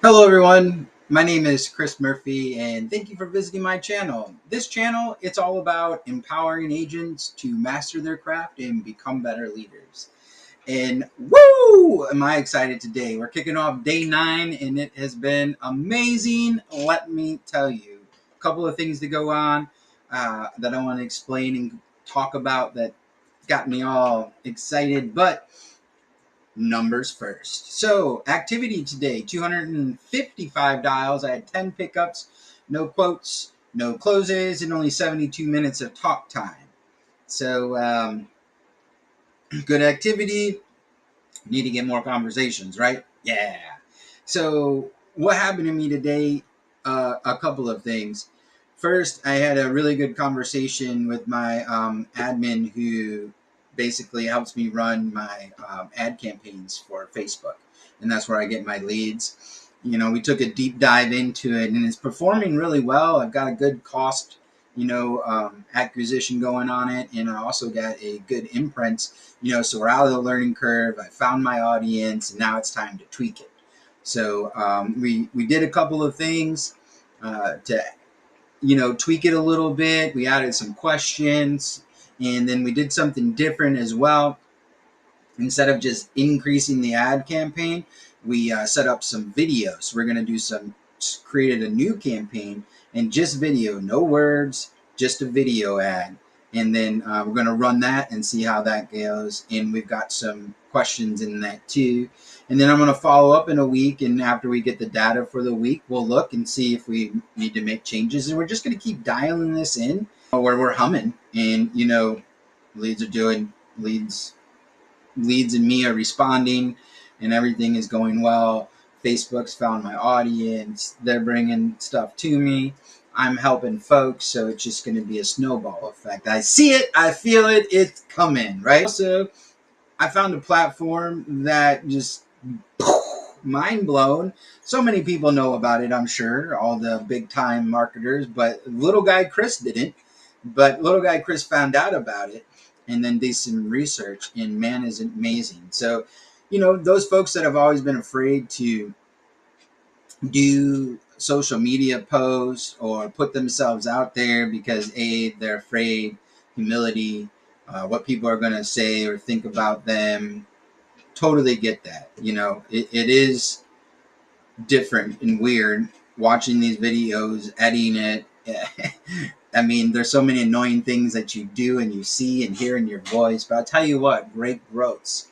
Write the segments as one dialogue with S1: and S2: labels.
S1: Hello everyone, my name is Chris Murphy and thank you for visiting my channel. This channel, it's all about empowering agents to master their craft and become better leaders. And woo, am I excited today. We're kicking off day 9 and it has been amazing, let me tell you. A couple of things to go on that I want to explain and talk about that got me all excited, but numbers first. So activity today, 255 dials. I had 10 pickups, no quotes, no closes, and only 72 minutes of talk time. So good activity. Need to get more conversations, right? Yeah. So what happened to me today? A couple of things. First, I had a really good conversation with my admin who basically helps me run my ad campaigns for Facebook. And that's where I get my leads. You know, we took a deep dive into it and it's performing really well. I've got a good cost, acquisition going on it. And I also got a good imprint, so we're out of the learning curve. I found my audience and now it's time to tweak it. So we did a couple of things to tweak it a little bit. We added some questions, and then we did something different as well. Instead of just increasing the ad campaign, we set up some videos. We're going to created a new campaign and just video, no words, just a video ad. And then we're going to run that and see how that goes. And we've got some questions in that too. And then I'm going to follow up in a week. And after we get the data for the week, we'll look and see if we need to make changes. And we're just going to keep dialing this in where we're humming. And, leads are doing leads and me are responding and everything is going well. Facebook's found my audience. They're bringing stuff to me. I'm helping folks. So it's just going to be a snowball effect. I see it. I feel it. It's coming, right? Also, I found a platform that just mind blown. So many people know about it, I'm sure, all the big time marketers, but little guy Chris didn't. But little guy Chris found out about it and then did some research, and man, is it amazing. So, those folks that have always been afraid to do social media posts or put themselves out there because they're afraid, humility, what people are going to say or think about them. Totally get that. It is different and weird watching these videos, editing it. I mean, there's so many annoying things that you do and you see and hear in your voice, but I'll tell you what, great growths.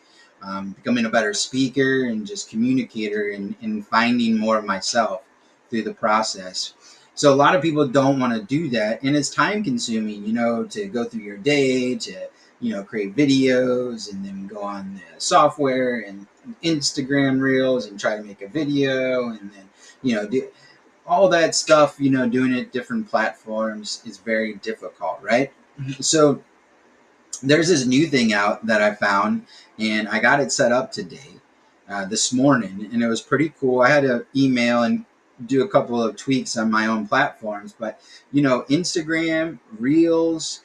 S1: Becoming a better speaker and just communicator and finding more of myself through the process. So a lot of people don't want to do that, and it's time consuming, to go through your day, to, create videos and then go on the software and Instagram reels and try to make a video and then, do all that stuff, doing it different platforms is very difficult, right? So there's this new thing out that I found, and I got it set up today, this morning, and it was pretty cool. I had to email and do a couple of tweaks on my own platforms, but Instagram, Reels,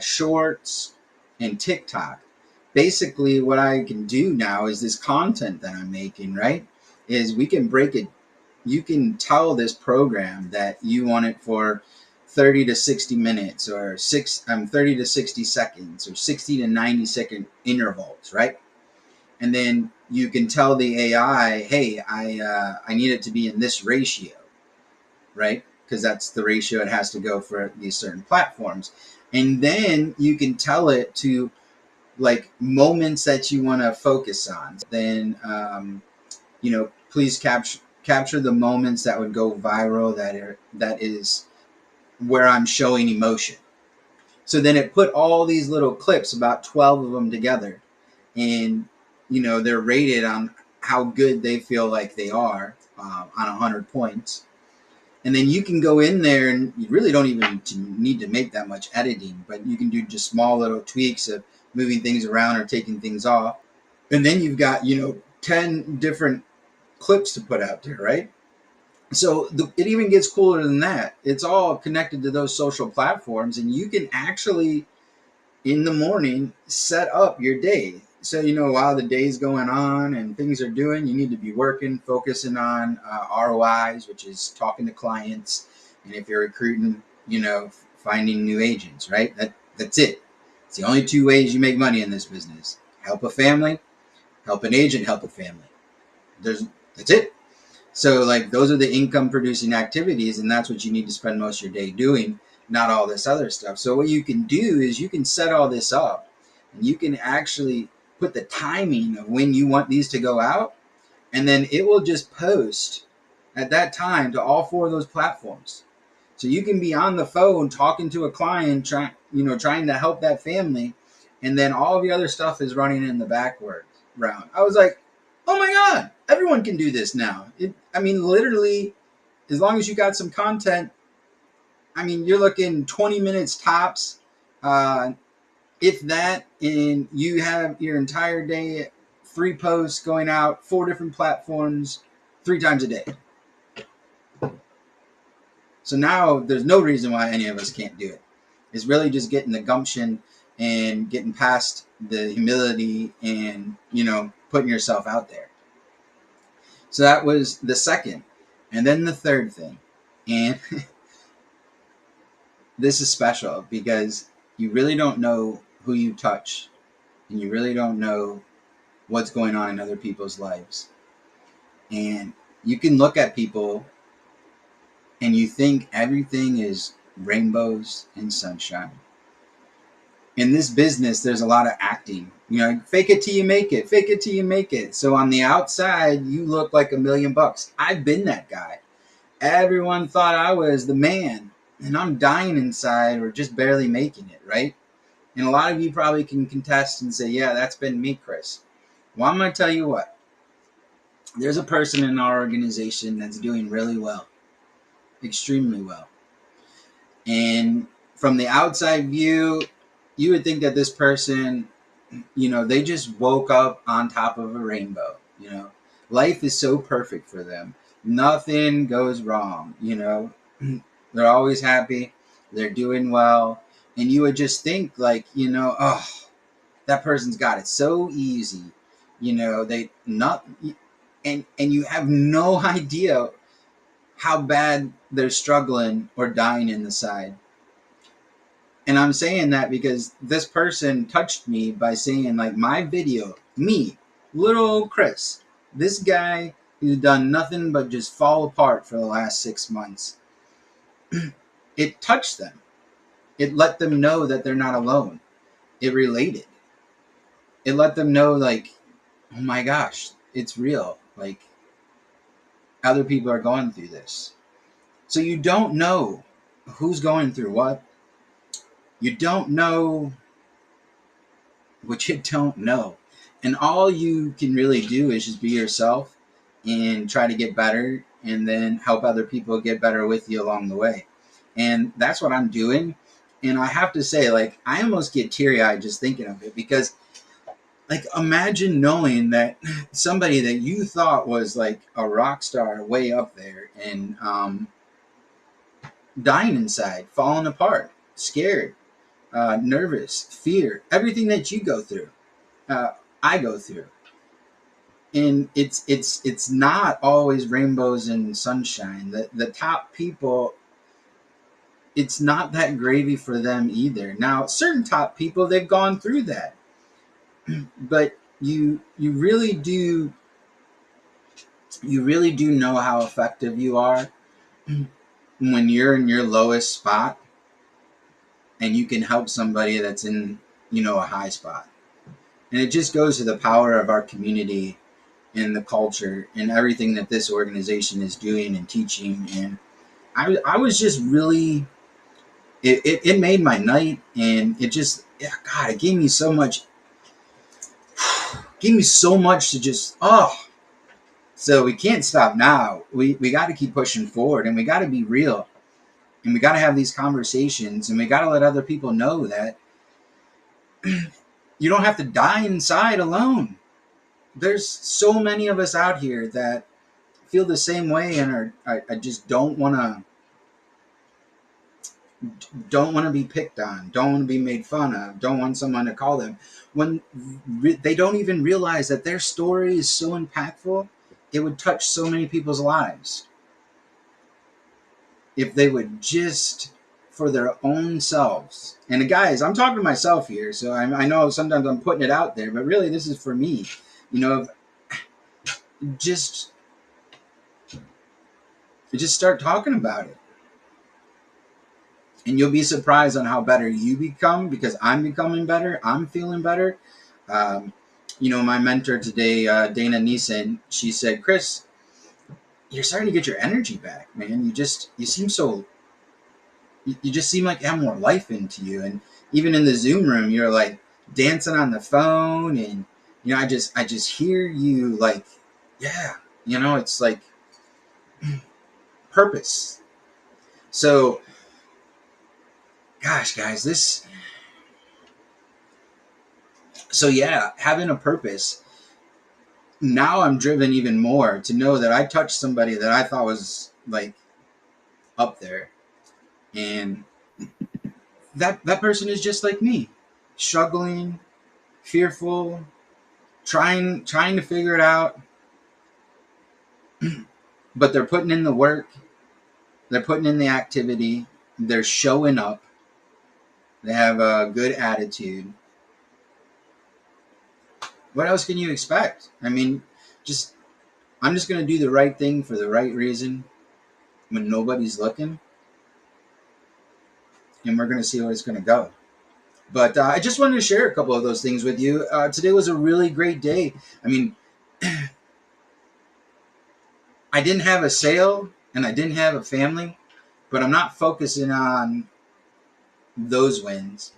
S1: Shorts, and TikTok. Basically, what I can do now is this content that I'm making, right? Is we can break it. You can tell this program that you want it for 30 to 60 minutes or 30 to 60 seconds or 60 to 90-second intervals, right? And then you can tell the AI, hey, I need it to be in this ratio, right? Because that's the ratio it has to go for these certain platforms. And then you can tell it to like moments that you want to focus on. Then, please capture the moments that would go viral that is where I'm showing emotion. So then it put all these little clips, about 12 of them together, and they're rated on how good they feel like they are, on 100 points. And then you can go in there and you really don't even need to make that much editing, but you can do just small little tweaks of moving things around or taking things off. And then you've got, 10 different clips to put out there, right? So it even gets cooler than that. It's all connected to those social platforms, and you can actually in the morning set up your day. So, while the day's going on and things are doing, you need to be working, focusing on ROIs, which is talking to clients. And if you're recruiting, finding new agents, right? That's it. It's the only two ways you make money in this business. Help a family, help an agent, help a family. That's it. So like those are the income producing activities, and that's what you need to spend most of your day doing, not all this other stuff. So what you can do is you can set all this up and you can actually put the timing of when you want these to go out, and then it will just post at that time to all four of those platforms. So you can be on the phone talking to a client, trying to help that family, and then all of the other stuff is running in the background. I was like, oh my God, everyone can do this now. Literally, as long as you got some content, you're looking 20 minutes tops, if that, and you have your entire day, 3 posts going out, 4 different platforms, 3 times a day. So now there's no reason why any of us can't do it. It's really just getting the gumption and getting past the humility and, putting yourself out there. So that was the second. And then the third thing. And this is special because you really don't know who you touch, and you really don't know what's going on in other people's lives. And you can look at people and you think everything is rainbows and sunshine. In this business, there's a lot of acting. Fake it till you make it. Fake it till you make it. So on the outside, you look like $1,000,000. I've been that guy. Everyone thought I was the man, and I'm dying inside or just barely making it, right? And a lot of you probably can contest and say, yeah, that's been me, Chris. Well, I'm going to tell you what. There's a person in our organization that's doing really well, extremely well. And from the outside view, you would think that this person, they just woke up on top of a rainbow. Life is so perfect for them. Nothing goes wrong. They're always happy. They're doing well. And you would just think like, oh, that person's got it so easy. They not, and you have no idea how bad they're struggling or dying in the side. And I'm saying that because this person touched me by saying, like, my video, me, little old Chris, this guy who's done nothing but just fall apart for the last 6 months, it touched them. It let them know that they're not alone. It related. It let them know, like, oh my gosh, it's real. Like, other people are going through this. So you don't know who's going through what. You don't know what you don't know. And all you can really do is just be yourself and try to get better, and then help other people get better with you along the way. And that's what I'm doing. And I have to say, like, I almost get teary-eyed just thinking of it, because, like, imagine knowing that somebody that you thought was like a rock star way up there and dying inside, falling apart, scared, nervous, fear, everything that you go through, I go through. And it's not always rainbows and sunshine. The top people, it's not that gravy for them either. Now, certain top people, they've gone through that, but you really do know how effective you are when you're in your lowest spot and you can help somebody that's in a high spot. And it just goes to the power of our community and the culture and everything that this organization is doing and teaching. And I was just really, it made my night, and it just, God, it gave me so much to just, so we can't stop now. We got to keep pushing forward, and we got to be real, and we got to have these conversations, and we got to let other people know that you don't have to die inside alone. There's so many of us out here that feel the same way, and I just don't want to don't want to be picked on, don't want to be made fun of, don't want someone to call them, when they don't even realize that their story is so impactful, it would touch so many people's lives if they would just, for their own selves. And guys, I'm talking to myself here, so I know sometimes I'm putting it out there, but really this is for me. You know, just just start talking about it, and you'll be surprised on how better you become, because I'm becoming better. I'm feeling better. Um, my mentor today, Dana Neeson, she said, Chris, you're starting to get your energy back, man. You seem so, you just seem like you have more life into you. And even in the Zoom room, you're like dancing on the phone. And, I just hear you like, yeah, it's like purpose. So, gosh, guys, yeah, having a purpose. Now I'm driven even more to know that I touched somebody that I thought was like up there, and that person is just like me, struggling, fearful, trying to figure it out, but they're putting in the work, they're putting in the activity, they're showing up, they have a good attitude. What else can you expect? I mean, just I'm just going to do the right thing for the right reason when nobody's looking, and we're going to see where it's going to go. But I just wanted to share a couple of those things with you. Today was a really great day. I mean, I didn't have a sale and I didn't have a family, but I'm not focusing on those wins.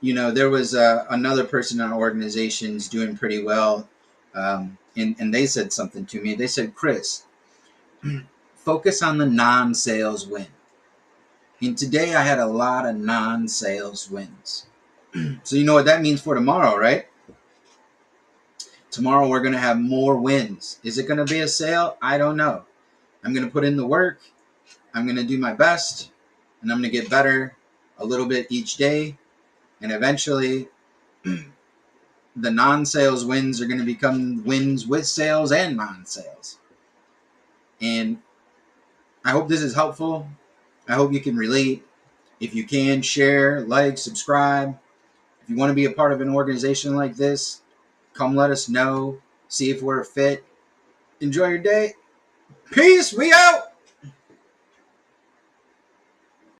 S1: There was another person in our organization's doing pretty well, and they said something to me. They said, Chris, focus on the non-sales win. And today I had a lot of non-sales wins. So you know what that means for tomorrow, right? Tomorrow we're going to have more wins. Is it going to be a sale? I don't know. I'm going to put in the work. I'm going to do my best, and I'm going to get better a little bit each day. And eventually the non-sales wins are going to become wins with sales and non-sales. And I hope this is helpful. I hope you can relate. If you can, share, like, subscribe. If you want to be a part of an organization like this, come let us know. See if we're a fit. Enjoy your day. Peace. We out.